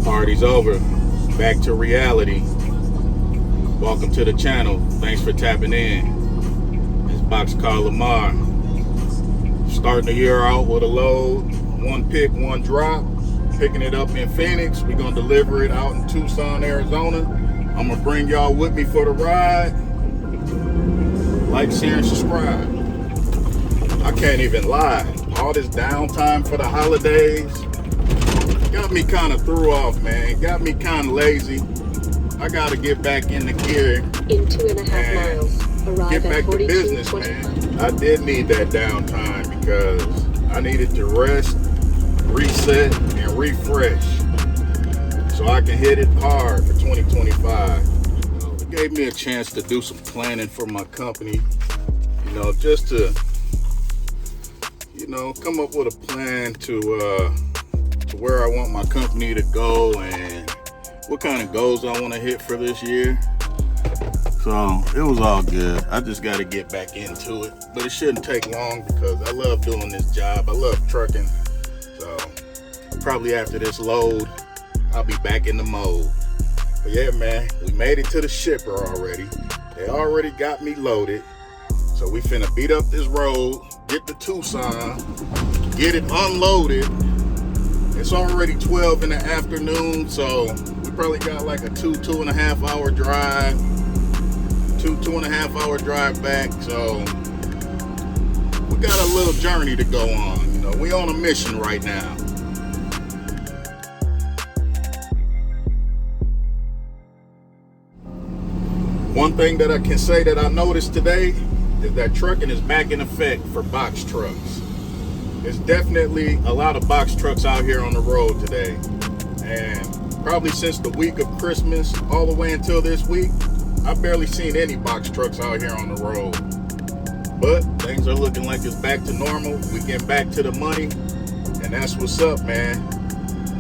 Party's over. Back to reality. Welcome to the channel. Thanks for tapping in. It's Boxcar Lamar. Starting the year out with a load. One pick, one drop. Picking it up in Phoenix. We're going to deliver it out in Tucson, Arizona. I'm going to bring y'all with me for the ride. Like, share, and subscribe. I can't even lie. All this downtime for the holidays got me kind of threw off, man. Got me kind of lazy. I got to get back in the gear. In 2.5 miles, arrive get back at to business, man. I did need that downtime because I needed to rest, reset, and refresh so I can hit it hard for 2025. It gave me a chance to do some planning for my company, just to, come up with a plan to where I want my company to go and what kind of goals I want to hit for this year. So it was all good. I just got to get back into it, but it shouldn't take long because I love doing this job. I love trucking. So probably after this load, I'll be back in the mode. But yeah, man, we made it to the shipper already. They already got me loaded. So we finna beat up this road, get to Tucson, get it unloaded. It's already 12 in the afternoon, so we probably got like a 2.5 hour drive, 2.5 hour drive back. So we got a little journey to go on. We on a mission right now. One thing that I can say that I noticed today is that trucking is back in effect for box trucks. There's definitely a lot of box trucks out here on the road today. And probably since the week of Christmas all the way until this week, I've barely seen any box trucks out here on the road. But things are looking like it's back to normal. We get back to the money, and that's what's up, man.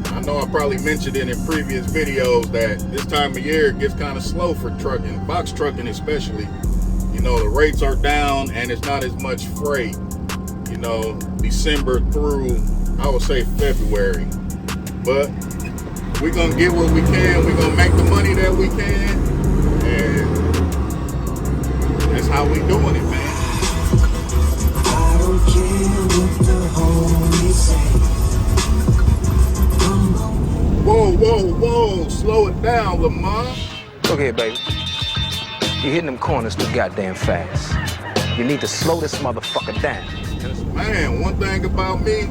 I know I probably mentioned it in previous videos that this time of year it gets kind of slow for trucking, box trucking especially. The rates are down and it's not as much freight. December through, I would say, February. But we're going to get what we can. We're going to make the money that we can. And that's how we doing it, man. I don't care what the homies say. Whoa. Slow it down, Lamar. Look here, baby. You're hitting them corners too goddamn fast. You need to slow this motherfucker down. Man, one thing about me,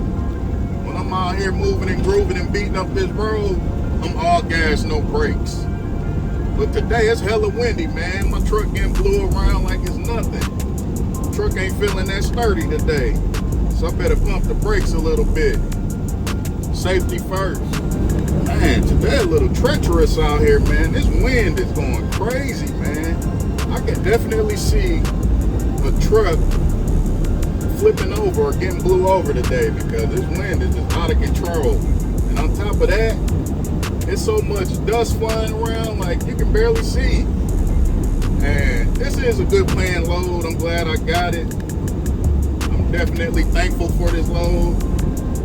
when I'm out here moving and grooving and beating up this road, I'm all gas, no brakes. But today it's hella windy, man. My truck getting blew around like it's nothing. Truck ain't feeling that sturdy today. So I better pump the brakes a little bit. Safety first. Man, today a little treacherous out here, man. This wind is going crazy, man. I can definitely see a truck flipping over or getting blew over today because this wind is just out of control. And on top of that, there's so much dust flying around like you can barely see. And this is a good planned load. I'm glad I got it. I'm definitely thankful for this load.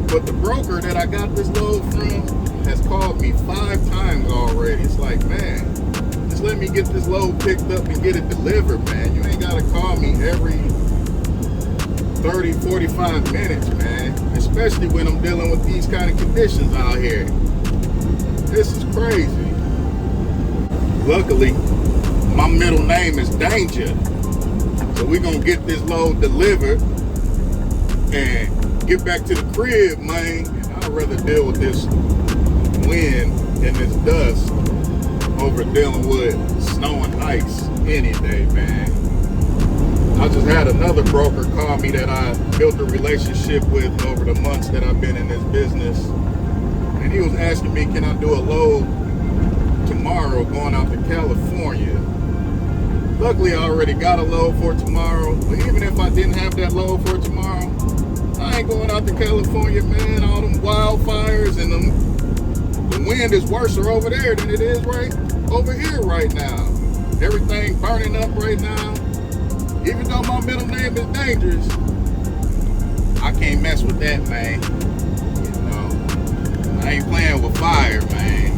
But the broker that I got this load from has called me 5 times already. It's like, man, just let me get this load picked up and get it delivered, man. You ain't gotta call me every 30, 45 minutes, man. Especially when I'm dealing with these kind of conditions out here. This is crazy. Luckily, my middle name is Danger. So we're gonna get this load delivered and get back to the crib, man. I'd rather deal with this wind and this dust over dealing with snow and ice any day, man. I just had another broker call me that I built a relationship with over the months that I've been in this business. And he was asking me, can I do a load tomorrow going out to California? Luckily, I already got a load for tomorrow. But even if I didn't have that load for tomorrow, I ain't going out to California, man. All them wildfires and the wind is worse over there than it is right over here right now. Everything burning up right now. Even though my middle name is Dangerous, I can't mess with that, man. I ain't playing with fire, man.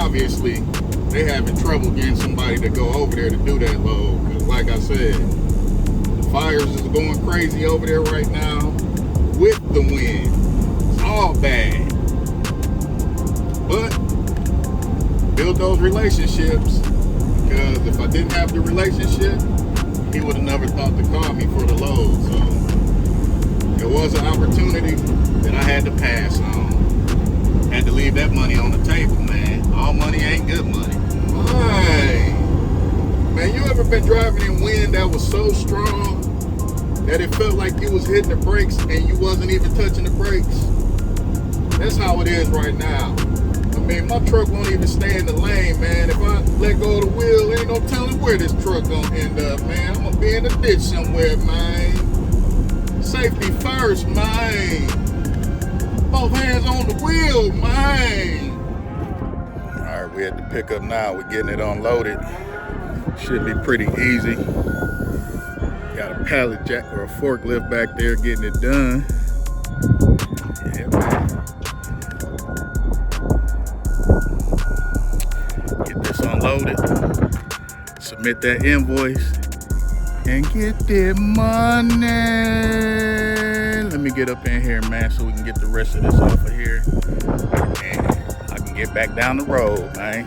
obviously they having trouble getting somebody to go over there to do that load. Because like I said, the fires is going crazy over there right now with the wind. It's all bad. But build those relationships, because if I didn't have the relationship, he would have never thought to call me for the load. So it was an opportunity that I had to pass on. Had to leave that money on the table, man. All money ain't good money. Hey, man, you ever been driving in wind that was so strong that it felt like you was hitting the brakes and you wasn't even touching the brakes? That's how it is right now. I mean, my truck won't even stay in the lane, man. If I let go of the wheel, ain't no telling where this truck gonna end up, man. I'm gonna be in the ditch somewhere, man. Safety first, man. Both hands on the wheel, man. All right, we at the pickup now. We're getting it unloaded. Should be pretty easy. Got a pallet jack or a forklift back there getting it done. Yeah, man. Get this unloaded. Submit that invoice. And get that money. Let me get up in here, man, so we can get the rest of this off of here. And I can get back down the road, man.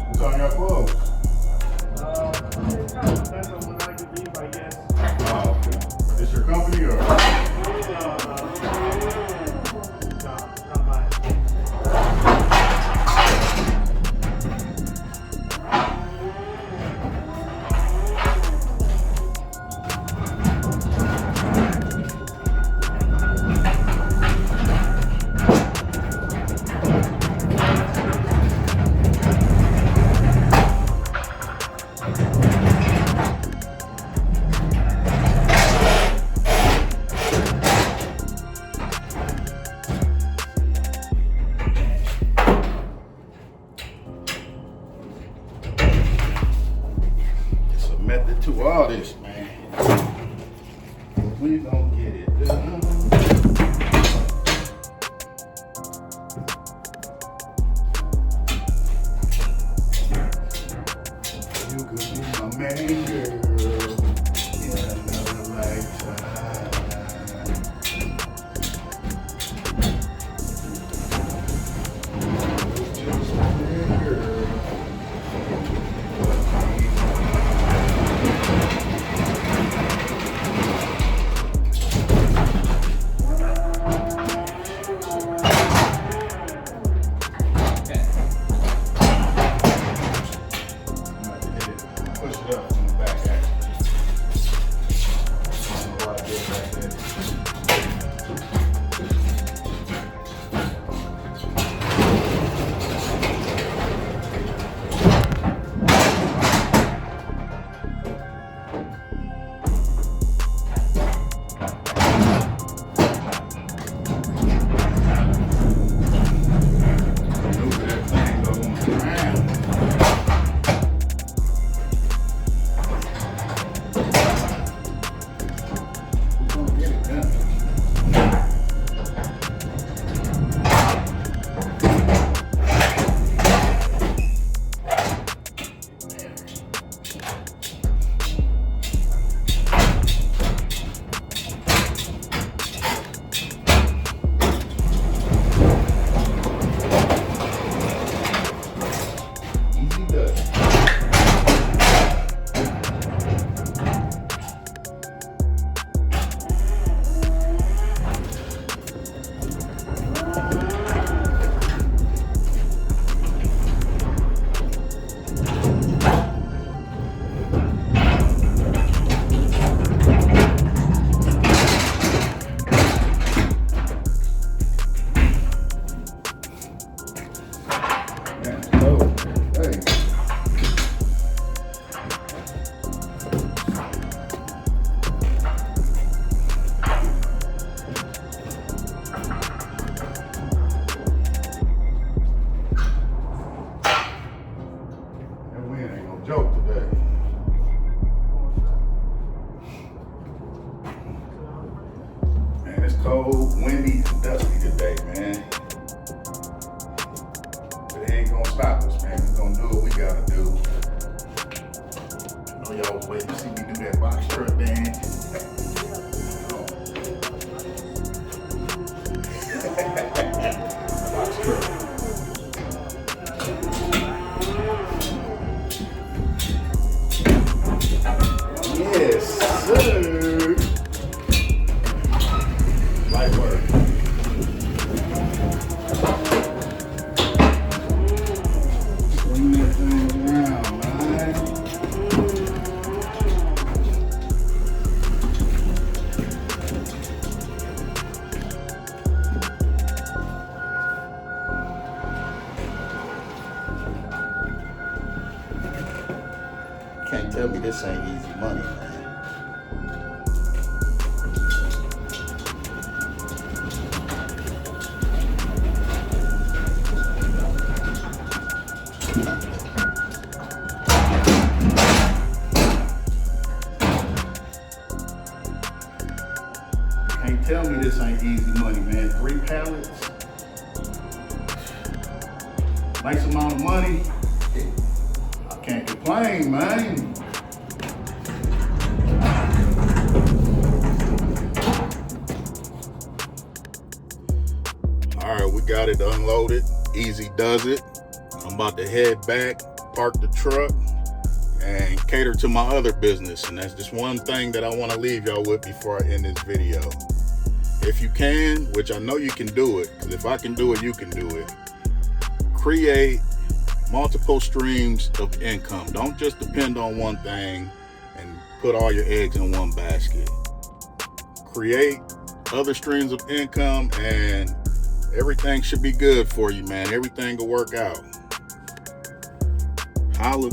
What's on your clothes? Is this your company or? Method to all this, man. We gonna get it done. You could be my main girl in another lifetime. Just my main girl. it's cold, windy, and dusty today, man. But it ain't gonna stop us, man. We're gonna do what we gotta do. I know y'all was waiting to see me do that box truck dance. Box truck. Yes, sir. Light work. Swing that thing around, man. Can't tell me this ain't easy money, man. Can't tell me this ain't easy money, man. 3 pallets. Nice amount of money. I can't complain, man. All right, we got it unloaded. Easy does it. I'm about to head back, park the truck, and cater to my other business. And that's just one thing that I want to leave y'all with before I end this video. If you can, which I know you can do it, because if I can do it, you can do it. Create multiple streams of income. Don't just depend on one thing and put all your eggs in one basket. Create other streams of income and everything should be good for you, man. Everything will work out. Holla.